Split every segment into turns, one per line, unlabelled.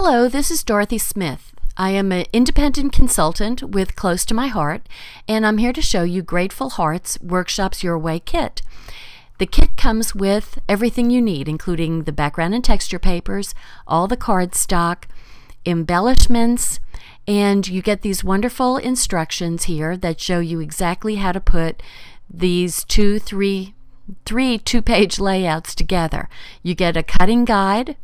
Hello, this is Dorothy Smith. I am an independent consultant with Close to My Heart, and I'm here to show you Grateful Heart's Workshops Your Way kit. The kit comes with everything you need, including the background and texture papers, all the cardstock, embellishments, and you get these wonderful instructions here that show you exactly how to put these three two-page layouts together. You get a cutting guide,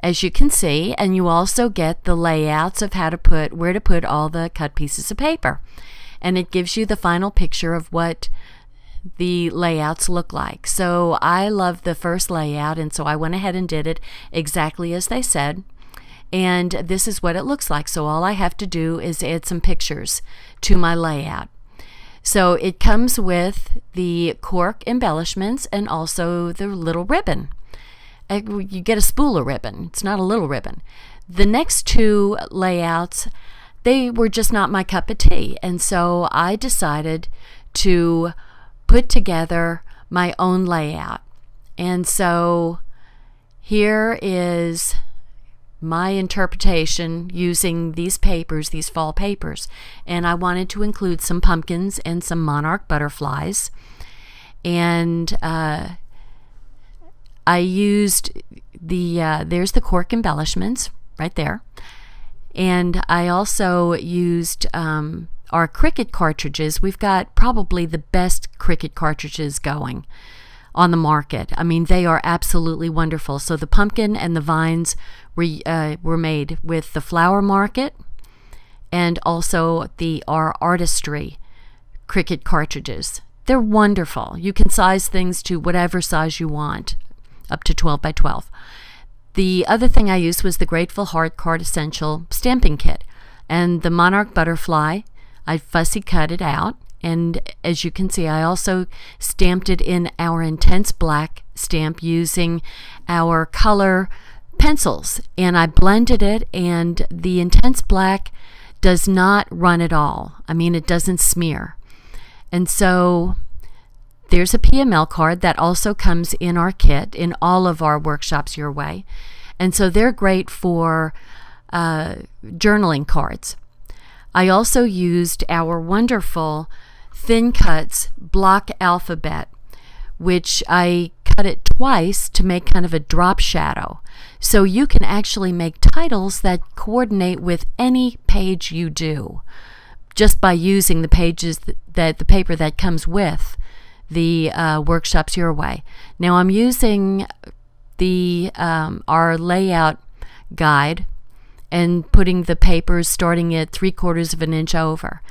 as you can see, and you also get the layouts of where to put all the cut pieces of paper. And it gives you the final picture of what the layouts look like. So I love the first layout, and so I went ahead and did it exactly as they said. And this is what it looks like. So all I have to do is add some pictures to my layout. So it comes with the cork embellishments and also the little ribbon. You get a spool of ribbon. It's not a little ribbon. The next two layouts, they were just not my cup of tea. And so I decided to put together my own layout. And so here is my interpretation using these papers, these fall papers. And I wanted to include some pumpkins and some monarch butterflies. And I used there's the cork embellishments right there. And I also used our Cricut cartridges. We've got probably the best Cricut cartridges going on the market. I mean, they are absolutely wonderful. So the pumpkin and the vines were made with the Flower Market and also our Artistry Cricut cartridges. They're wonderful. You can size things to whatever size you want, up to 12 by 12. The other thing I used was the Grateful Heart Card Essential Stamping Kit. And the Monarch Butterfly, I fussy cut it out. And as you can see, I also stamped it in our Intense Black stamp using our color pencils. And I blended it, and the Intense Black does not run at all. I mean, it doesn't smear. And so there's a PML card that also comes in our kit in all of our Workshops Your Way. And so they're great for journaling cards. I also used our wonderful Thin Cuts block alphabet, which I cut it twice to make kind of a drop shadow. So you can actually make titles that coordinate with any page you do just by using the pages the paper that comes with the Workshops Your Way. Now I'm using our layout guide and putting the papers starting at 3/4 of an inch over.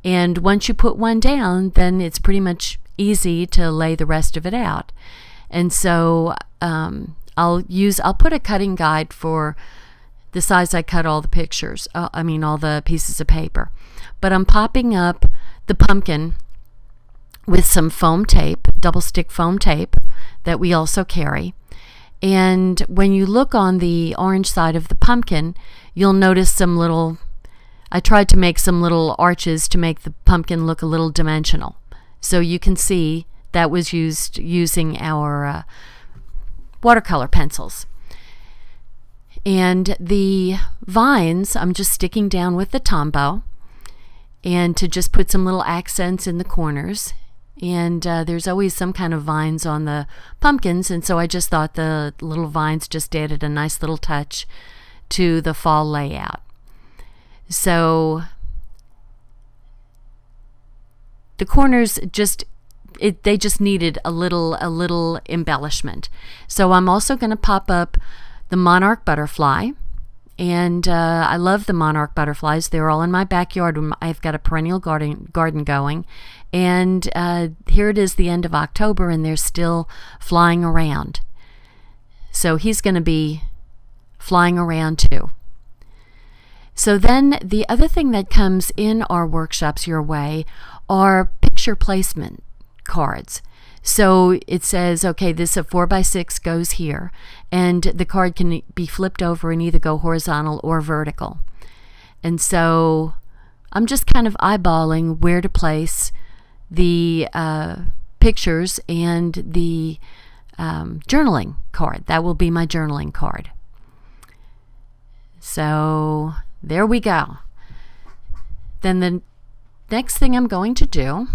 And once you put one down, then it's pretty much easy to lay the rest of it out. And so I'll put a cutting guide for the size I cut all the pictures. All the pieces of paper. But I'm popping up the pumpkin with some foam tape, double stick foam tape that we also carry. And when you look on the orange side of the pumpkin, you'll notice I tried to make some little arches to make the pumpkin look a little dimensional. So you can see that was used using our watercolor pencils. And the vines, I'm just sticking down with the Tombow and to just put some little accents in the corners. And there's always some kind of vines on the pumpkins, and so I just thought the little vines just added a nice little touch to the fall layout. So the corners they just needed a little embellishment. So I'm also going to pop up the Monarch Butterfly. And I love the Monarch butterflies. They're all in my backyard. I've got a perennial garden going. And here it is the end of October, and they're still flying around. So he's going to be flying around too. So then the other thing that comes in our Workshops Your Way are picture placement cards. So it says, okay, this a 4x6 goes here, and the card can be flipped over and either go horizontal or vertical. And so I'm just kind of eyeballing where to place the pictures and the journaling card. That will be my journaling card. So there we go. Then the next thing I'm going to do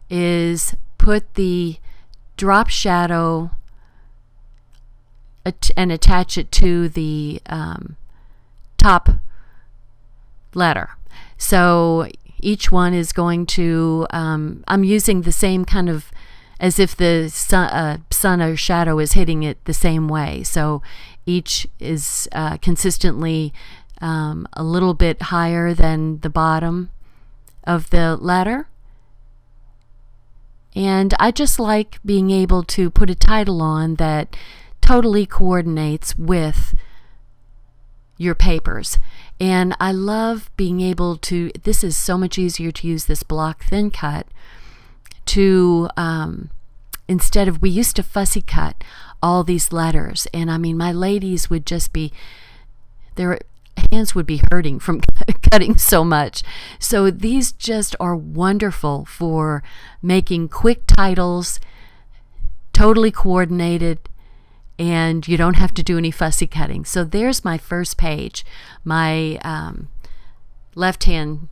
is put the drop shadow and attach it to the top letter. So each one is going to, I'm using the same kind of, as if the sun or shadow is hitting it the same way. So each is consistently a little bit higher than the bottom of the letter. And I just like being able to put a title on that totally coordinates with your papers. And I love being able to, this is so much easier to use this block thin cut to, instead of, we used to fussy cut all these letters. And I mean, my ladies would just be, their hands would be hurting from cutting so much. So these just are wonderful for making quick titles, totally coordinated, and you don't have to do any fussy cutting. So there's my first page, my left-hand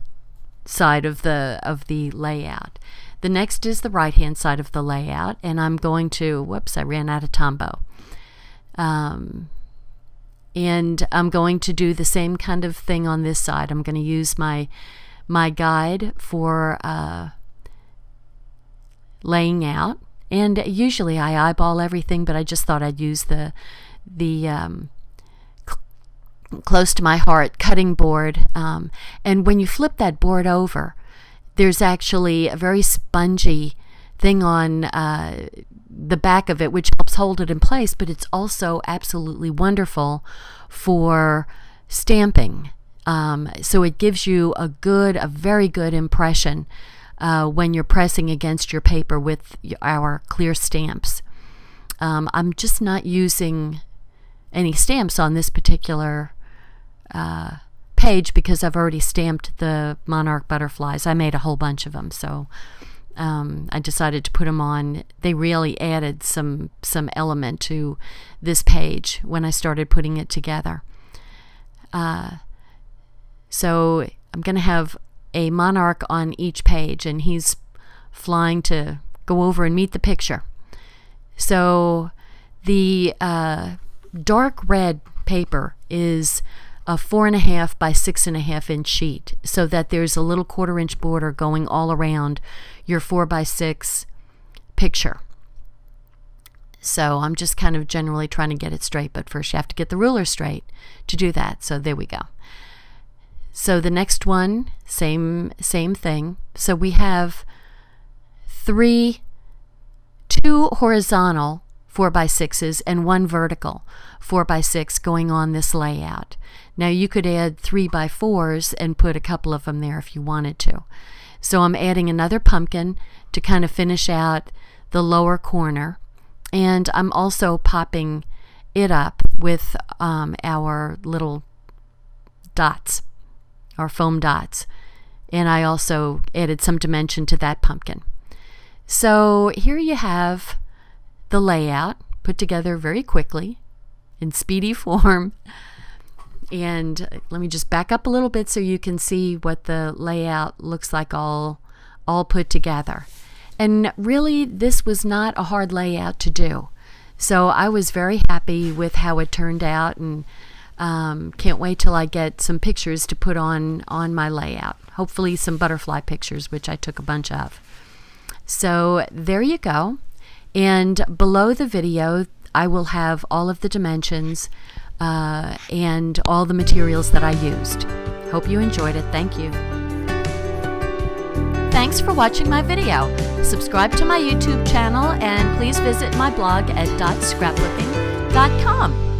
side of the layout. The next is the right-hand side of the layout, and I'm going to, whoops, I ran out of Tombow. And I'm going to do the same kind of thing on this side. I'm going to use my guide for laying out. And usually I eyeball everything, but I just thought I'd use the close to my heart cutting board. And when you flip that board over, there's actually a very spongy thing on the back of it, which helps hold it in place, but it's also absolutely wonderful for stamping. So it gives you a very good impression when you're pressing against your paper with our clear stamps. I'm just not using any stamps on this particular page because I've already stamped the Monarch butterflies. I made a whole bunch of them, so I decided to put them on. They really added some element to this page when I started putting it together. So I'm going to have a monarch on each page, and he's flying to go over and meet the picture. So the dark red paper is a 4.5 by 6.5 inch sheet, so that there's a little 1/4 inch border going all around your 4 by 6 picture. So I'm just kind of generally trying to get it straight, but first you have to get the ruler straight to do that. So there we go. So the next one, same thing. So we have 2 horizontal 4 by 6s and 1 vertical 4 by 6 going on this layout. Now you could add 3 by 4s and put a couple of them there if you wanted to. So I'm adding another pumpkin to kind of finish out the lower corner, and I'm also popping it up with our little dots, our foam dots, and I also added some dimension to that pumpkin. So here you have the layout put together very quickly in speedy form. And let me just back up a little bit so you can see what the layout looks like all put together. And really, this was not a hard layout to do. So I was very happy with how it turned out, and can't wait till I get some pictures to put on my layout. Hopefully some butterfly pictures, which I took a bunch of. So there you go. And below the video, I will have all of the dimensions and all the materials that I used. Hope you enjoyed it. Thank you. Thanks for watching my video. Subscribe to my YouTube channel and please visit my blog at .scrapbooking.com.